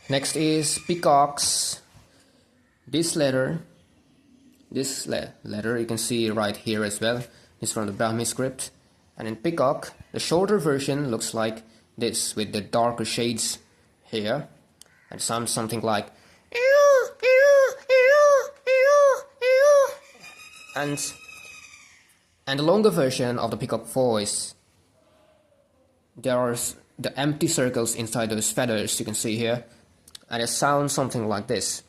Next is peacocks. This letter you can see right here as well is from the Brahmi script, and in peacock the shorter version looks like this with the darker shades here, and sounds something like and the longer version of the peacock voice, there are the empty circles inside those feathers you can see here, and it sounds something like this.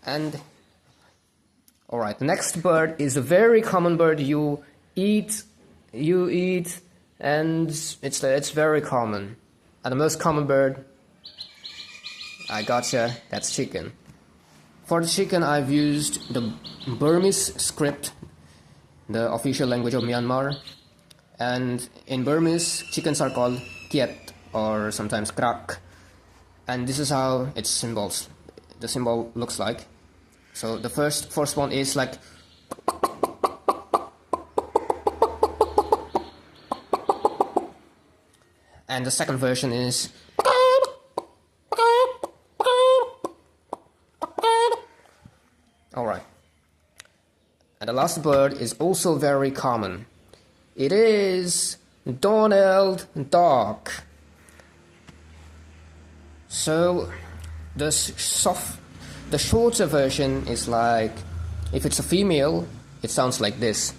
And alright, the next bird is a very common bird you eat, and it's very common. And the most common bird, I gotcha, that's chicken. For the chicken, I've used the Burmese script, the official language of Myanmar. And in Burmese, chickens are called kiet or sometimes krak. And this is how the symbol looks like. So the first one is like, and the second version is, alright. And the last bird is also very common. It is Donald Duck. So the shorter version is like, if it's a female, it sounds like this.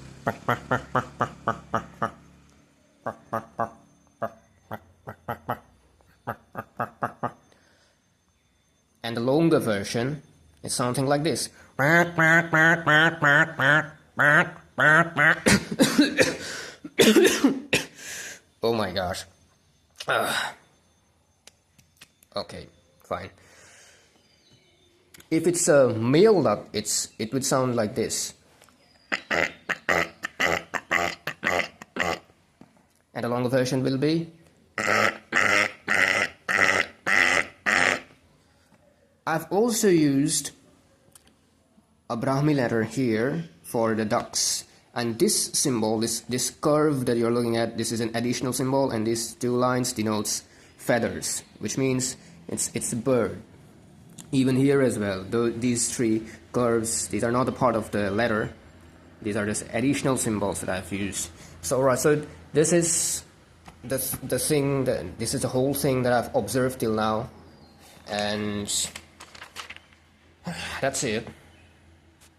And the longer version is something like this. Oh my gosh. Okay, fine. If it's a male duck, it would sound like this. And the longer version will be. I've also used a Brahmi letter here for the ducks, and this symbol, this curve that you're looking at, this is an additional symbol, and these two lines denotes feathers, which means it's a bird. Even here as well, these three curves, these are not a part of the letter, these are just additional symbols that I've used. So right, so this is this is the whole thing that I've observed till now, and that's it.